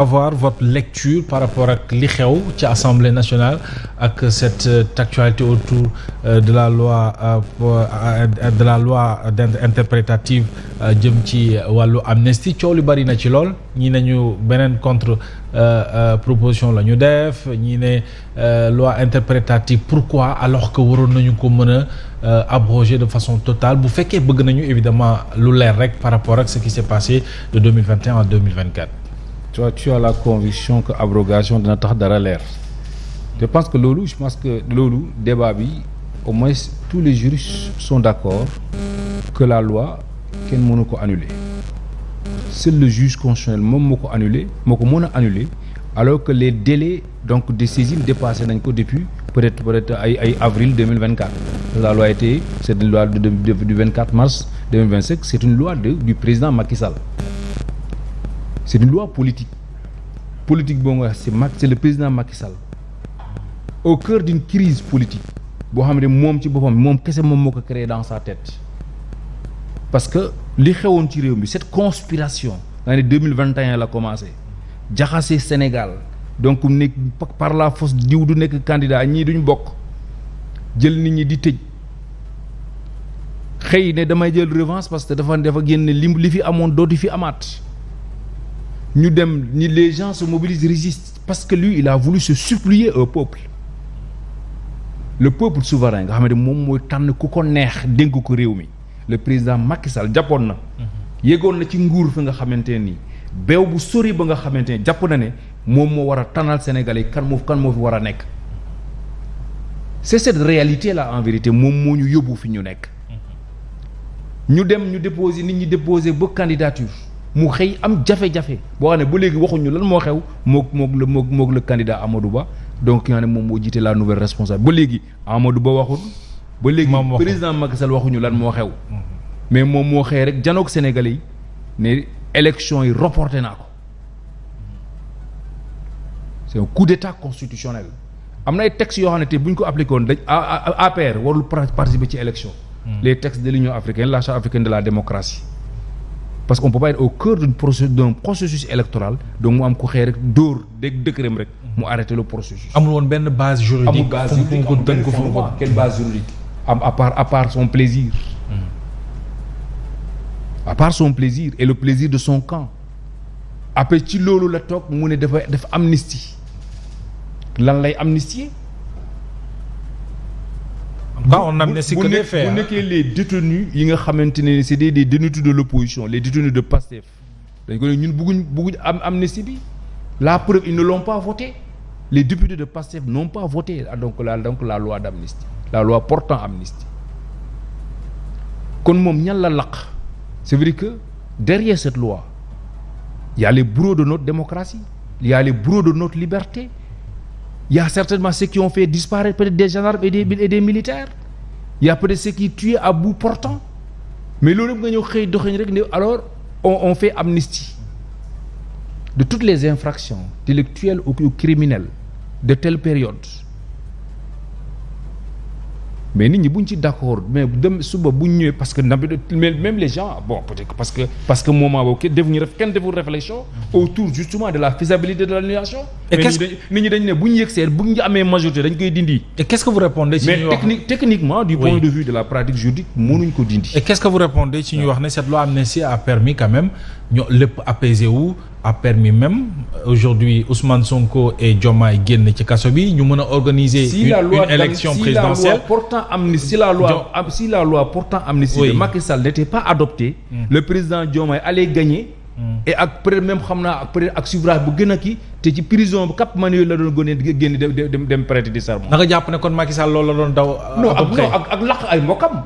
avoir votre lecture par rapport ak li xew ci Assemblée nationale ak cette actualité autour de la loi interprétative jëm ci wàllu amnistie coow li bari na ci lool ñi nañu beneen contre proposition la ñu def ñi ne loi interprétative pourquoi alors que waroon nañu ko mën a abroger de façon totale bu fekkee bëgg nañu évidemment lu leer rek par rapport ak ce qui s'est passé de 2021 à 2024. Toi, tu as la conviction que abrogation dina tax dara leer. Je pense que loolu débat bi au moins tous les juristes sont d'accord que la loi kenn mënu ko annuler. Seul le juge constitutionnel moom moo ko mën a annuler alors que les délais donc de saisine dépassé nañ ko depuis peut-être ay avril 2024. La loi c'est une loi du 24 mars 2025, c'est une loi du président Macky Sall. C'est une loi politique boo nga c'est le président Macky Sall au cœur d'une crise politique boo xam ne moom ci boppam moom kese moom moo ko créé dans sa tête parce que li xewoon ci réew mi cette conspiration l'année 2021 la commencé jaxase Sénégal donc nekk par la force diw du nekk candidat ñii duñ bokk jël nit ñi di tëj xëy ne damay jël revanche parce que dafa génne li fi amoon dootu fi amaat ñu dem ni les gens se mobilisent, résistent parce que lui il a voulu se supplier au peuple, le peuple souverain nga xam ne moom mooy tànn ku ko neex dénk ko réew mi. Le président Macky Sall jàppoon na yéegoon na ci nguur fi nga xamante ni beew bu sori ba nga xamante ni jàpp na ne moom moo war a tànnal Sénégalais kan moo fi war a nekk. C'est cette réalité là en vérité moom moo ñu yóbbu fi ñu nekk. ñu dem ñu déposer nit ñi déposer ba candidature mu xëy am jafe-jafe boo xam ne ba léegi waxuñu lan moo xew mook le candidat Amadou Ba donc ki nga xam ne moom moo jiite la nouvelle responsable ba léegi Amadou Ba waxul ba léegi président Macky Sall waxuñu lan moo xew mais moom moo xëy rek janook Sénégalais yi ne élection yi reporté naa ko. C'est un coup d'état constitutionnel. Am na ay textes yoo xam ne te bu ñu ko appliqué woon dañ APR warul participer ci élection. Les textes de l'Union africaine, la Charte africaine de la démocratie. Parce qu'on peut pas être au cœur d'un processus électoral donc mu am ko xëy rek dóor décret rek mu arrêter le processus. amul woon benn base juridique. Quelle base juridique à part son plaisir. À part son plaisir et le plaisir de son camp. Après ci loolu la toog mu ne dafa def amnistie lan lay amnistier. On amnistie que des faits. Bu nekkee les détenus yi nga xamante ne c'est des détenus de l'opposition, les détenus de Pastef dañ ko ne ñun bëgguñ am amnistie bi. La preuve ils ne l'ont pas voté. Les députés de Pastef n'ont pas voté donc la loi d'amnistie, la loi portant amnistie. Kon moom ñan la laq. C'est vrai que derrière cette loi il y a les bourreaux de notre démocratie, il y a les bourreaux de notre liberté. Il y a certainement ceux qui ont fait disparaître peut-être des gendarmes et des militaires. Il y a peut-être ceux qui tuent à bout portant. Mais loolu nga ñëw xëy doxañ rek ne alors on fait amnistie de toutes les infractions délictuelles ou criminelles de telle période. Mais nit ñi buñ ci d'accord mais dem suba buñ ñëwee parce que même les gens bon peut-être parce que moment boobu kenn deful réflexion autour justement de la faisabilité de l'annulation. Et nit ñi dañ ne buñ yegsee buñ amee majorité dañ koy dindi. Et qu'est-ce que vous répondez ci ñuy wax mais techniquement du point de vue de la pratique juridique mënuñ ko dindi. Et qu'est-ce que vous répondez ci ñuy wax ne cette loi amnistie a permis quand même ñu lépp apaiser wu a permis même aujourd'hui Ousmane Sonko et Diomaye génn ci kaso bi ñu mën a organiser une élection présidentielle. Si la loi portant amnistie de Macky Sall n'était pas adoptée, le président Diomaye allait gagner. Et après même xam naa après ak suffrage bu gën a kii te ci prison bu Cap Manuel la doon génn dem prêter du serment. da nga jàpp ne kon Macky Sall loolu la doon daw. non ak laq ay mbokkam.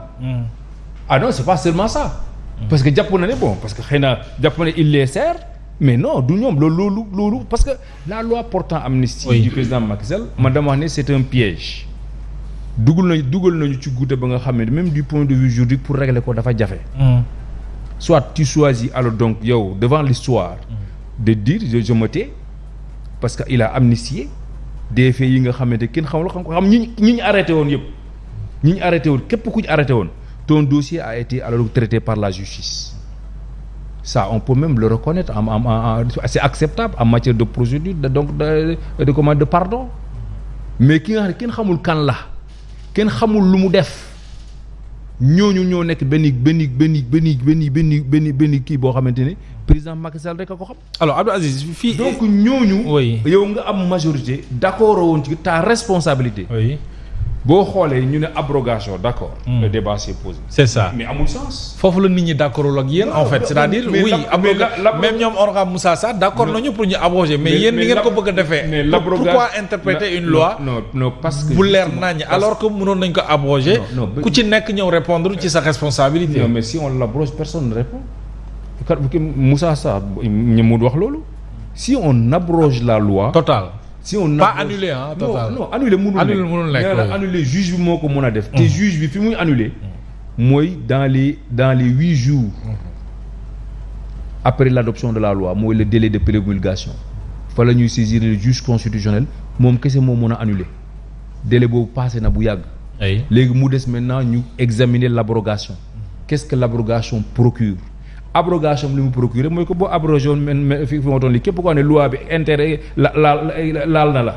Ah non c'est pas seulement ça. Parce que jàpp na ne bon parce que xëy na jàpp na ne il les sert. Mais non du ñoom loolu parce que la loi portant amnistie du président Macky Sall man dama wax ne c'est un piège. dugal nañu ci goutte ba nga xam ne même du point de vue juridique pour régler ko dafa jafe. Soit tu choisis alors donc yow devant l'histoire de dire je me tais parce que il a amnistié des faits yi nga xamante kenn xam ñi ñu arrêté woon yëpp ñi ñu arrêté woon képp ku ñu arrêté woon ton dossier a été alors traité par la justice. ça on peut même le reconnaître c'est acceptable en matière de procédure de pardon mais ki nga xam ne kenn xamul kan la kenn xamul lu mu def ñooñu ñoo nekk benn kii boo xamante ne président Macky Sall rek a ko xam. alors Abdou Aziz fii. donc ñooñu. oui yow nga am majorité d'accord woon ci ta responsabilité. oui boo xoolee ñu ne abrogation d'accord. Le débat s'est posé. c'est ça mais amul sens. foofu la nit ñi d'accordul ak yéen en fait c'est-à-dire oui même ñoom Honorable Moussa Sarr d'accord nañu pour ñu abroger mais yéen ni ngeen ko bëgg a defee pourquoi interpréter une loi non parce que bu leer nañ alors que mënoon nañ ko abroger ku ci nekk ñëw répondre ci sa responsabilité. non mais si on l'abroge personne ne répond Moussa Sarr ñu mu wax loolu si on abroge la loi total si on pas annulé ah total non annulé mënul nekk annulé juge bi moo ko mën a def te juge bi fi muy annulé mooy dans les 8 jours après l'adoption de la loi mooy le délai de promulgation fa la ñuy saisir le juge constitutionnel moom kese moo mën a annulé délai boobu passé na bu yàgg léegi mu des maintenant ñu examiner l'abrogation qu'est-ce que l'abrogation procure abrogation li mu procuré mooy ko boo abrogé woon fi ma toll nii képp koo xam ne loi bi intérêt laal na la.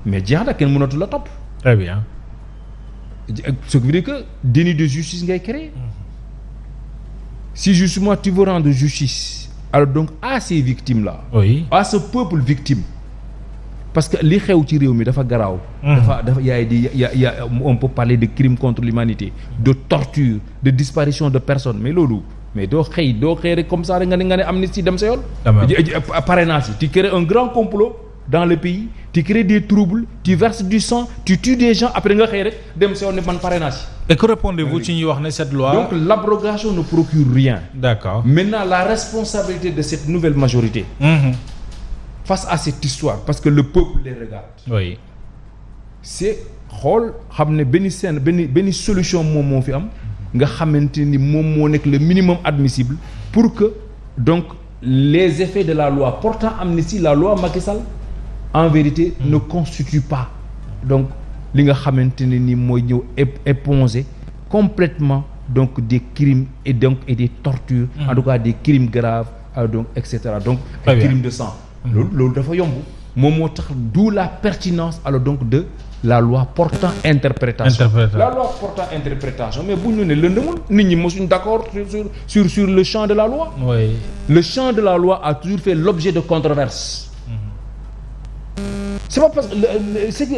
mais jeex na kenn mënatu la topp. très bien. ce qui veut dire que déni de justice ngay créer. si justement tu veux rendre justice alors donc à ces victimes là. oui à ce peuple victime. parce que li xew ci réew mi dafa garaaw. dafa y a on peut parler de crimes contre l'humanité de torture de disparition de personnes mais loolu. mais doo xëy rek comme ça rek nga ne amnistie dem sa yoon. parrainage tu crées un grand complot dans le pays tu crées des troubles tu verses du sang tu tues des gens après nga xëy rek dem sa yoon ne man parrainage. et que répondez-vous ci ñuy wax ne cette loi. donc l'abrogation ne procure rien. d'accord maintenant la responsabilité de cette nouvelle majorité. face à cette histoire parce que le peuple les regarde. oui. c'est xool xam ne benn solution moom moo fi am. nga xamante ni moom moo nekk le minimum admissible pour que donc les effets de la loi portant amnistie la loi Macky Sall en vérité ne constitue pas donc li nga xamante ne ni mooy ñëw éponger complètement donc des crimes et des tortures en tout cas des crimes graves donc et cetera donc des crimes de sang loolu dafa yomb moom moo tax d'où la pertinence alors donc de la loi portant interprétation. La loi portant interprétation mais bu ñu ne lëndëmul nit ñi mosuñ d'accord sur le champ de la loi. oui. Le champ de la loi a toujours fait l'objet de controverses. C'est pas parce que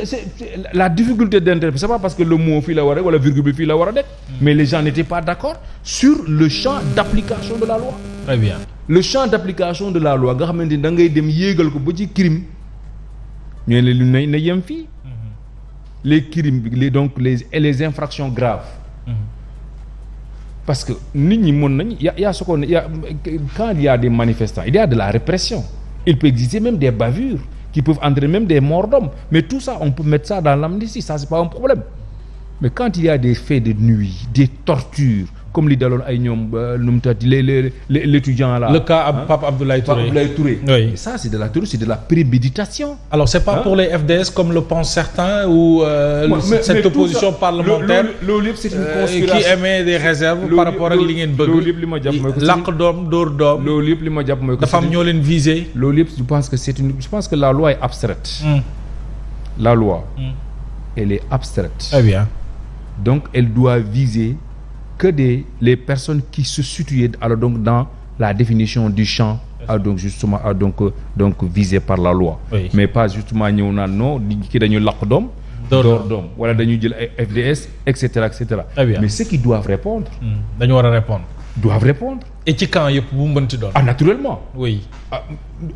c'est la difficulté d'interpréter c'est pas parce que le mot fii la war a wala virgule bi fii la war a nekk. mais les gens n'étaient pas d'accord sur le champ d'application de la loi. très bien. Le champ d'application de la loi nga xamante ni da ngay dem yéegal ko ba ci crime ñu ne lu na yem fii. les crimes les infractions graves. Parce que nit ñi mën nañ y a ce qu'on y a quand il y a des manifestants il y a de la répression il peut exister même des bavures qui peuvent entraîner même des morts d'hommes mais tout ça on peut mettre ça dans l'amnistie ça c'est pas un problème mais quand il y a des faits de nuit des tortures comme li daloon ay ñoom nu mu tati l'étudiant là. Le cas Pape Abdoulaye Touré. Oui. Et ça c'est de la préméditation. Alors c'est pas pour les FDS comme le pensent certains ou cette opposition parlementaire loolu yëpp c'est une conspiration qui émet des réserves par rapport ak li ngeen bëgg. loolu yëpp li ma jàpp mooy que làq doom dóor doom. loolu yëpp li ma jàpp mooy que dafa am ñoo leen viser. loolu yëpp je pense que la loi est abstraite. La loi. Elle est abstraite. Très bien. Donc elle doit viser que les personnes qui se situaient alors donc dans la définition du champ donc justement donc visé par la loi. Oui. Mais pas justement ñëw naan non ki dañu laq doom. door doom wala dañuy jël ay FDS et cetera et cetera. Mais ceux qui doivent répondre. dañu war a répondre. doivent répondre. et ci camp yëpp bu mu mënti doon. Naturellement. oui.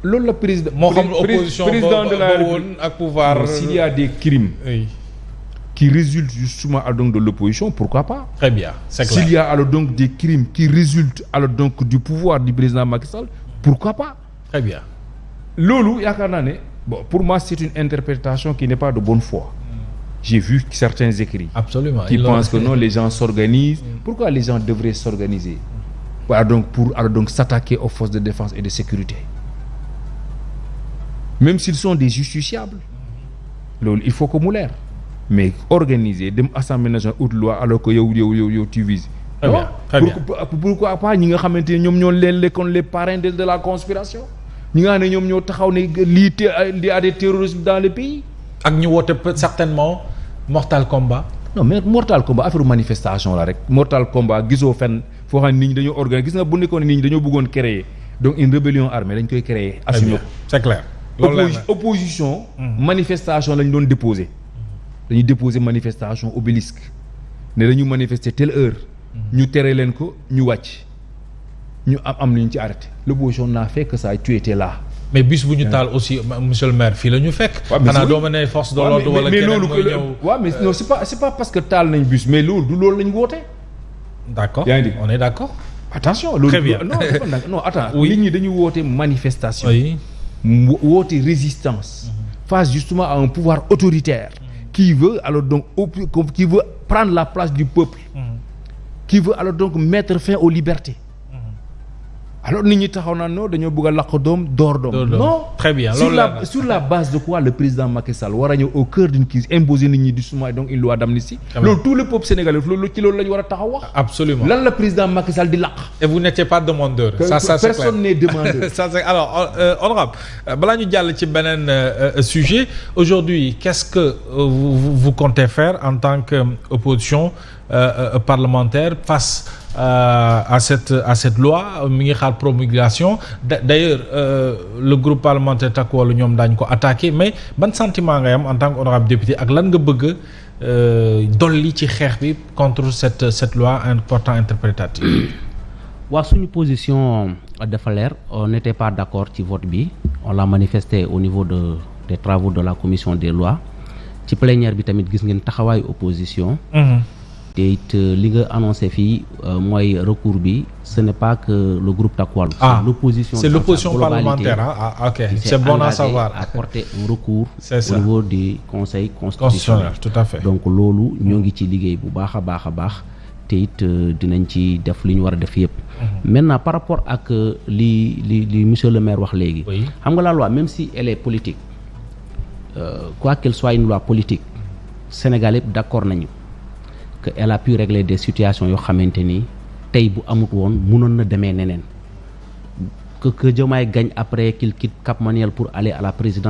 loolu la président. moo xam opposition président de la woon ak pouvoir. s'il y a des crimes. oui. qui résultent justement alors donc de l'opposition, pourquoi pas? Très bien, c'est clair. S'il y a alors donc des crimes qui résultent alors donc du pouvoir du président Macky Sall, pourquoi pas? Très bien. Loolu yaakaar naa ne bon pour moi c'est une interprétation qui n'est pas de bonne foi. J'ai vu certains écrits. Absolument. Qui pensent que non, les gens s'organisent. Pourquoi les gens devraient s'organiser? Pour s'attaquer aux forces de défense et de sécurité. Même s'ils sont des justiciables. Loolu il faut que mu leer. Mais organiser dem assemblée nationale haute loi alors que yow tu vises. Non, pourquoi pas ñi nga xamante ne ñoom ñoo les parrains de la conspiration ñi nga xam ne ñoom ñoo taxaw ne lii y a des terroristes dans le pays. ak ñu woote certainement mortal combat. non mais mortal combat affaire manifestation la rek mortal combat gisoo fenn foo xam ne nit ñi dañoo organiser gis nga bu nekkoon nit ñi dañoo bëggoon créer donc une rébellion armée dañ koy créer. assumer ko c'est clair. opposition. manifestation lañ doon déposer. dañuy déposer manifestation obélisque ne dañu manifester telle heure. ñu tere leen ko ñu wàcc ñu am lu ñu ci arrêté. l'opposition n'a fait que ça, tu étais là. mais bis bu ñu taal aussi monsieur le maire fii la ñu fekk. xanaa doo ma ne force de l'ordre wala keneen mooy ñëw. waaw mais non c'est pas parce que taal nañ bus mais loolu du loolu lañ woote. d'accord on est d'accord. attention loolu. très bien non attends. nit ñi dañu woote manifestation. oui. woote résistance. face justement à un pouvoir autoritaire. qui veut alors donc qui veut prendre la place du peuple. qui veut alors donc mettre fin aux libertés. alors nit ñi taxaw naa non dañoo bëgg a laq doom door doom. non très bien sur la base de quoi le président Macky Sall war a ñëw au cœur d'une crise imposer nit ñi doucement et donc une loi d'amnistie. loolu tout le peuple sénégalais loolu ci loolu la ñu war a taxaw wax. absolument lan la président Macky Sall di laq. et vous n'étiez pas demandeur. ça c'est personne n'est demandeur. ça c'est alors honorable balaa ñu jàll ci beneen sujet aujourd'hui qu'est-ce que vous comptez faire en tant que opposition parlementaire face à cette loi mi ngi xaar promulgation d'ailleurs le groupe parlementaire Takku Wallu ñoom daañu ko attaqué mais ban sentiment ngay am en tant que honorable député ak lan nga bëgg dolli ci xeex bi contre cette loi portant interprétative. waaw suñu position dafa leer on n'était pas d'accord ci vote bi on l'a manifesté au niveau des travaux de la commission des lois ci plénière bi tamit gis ngeen taxawaayu opposition. te it li nga annoncé fii mooy recours bi ce n'est pas que le groupe Takku Wallu. c'est l'opposition parlementaire ok c'est bon à savoir. à porter un recours. c'est ça au niveau du conseil constitutionnel. tout à fait. donc loolu ñoo ngi ci liggéey bu baax a baax te it dinañ ci def li ñu war a def yëpp. maintenant par rapport ak li monsieur le maire wax léegi. xam nga la loi même si elle est politique quoi qu'elle soit une loi politique Sénégal yëpp d'accord nañu. que elle a pu régler des situations yoo xamante ni tey bu amut woon mënoon na demee neneen que Diomaye gagne après qu'il quitte Cap Manuel pour aller à la présidence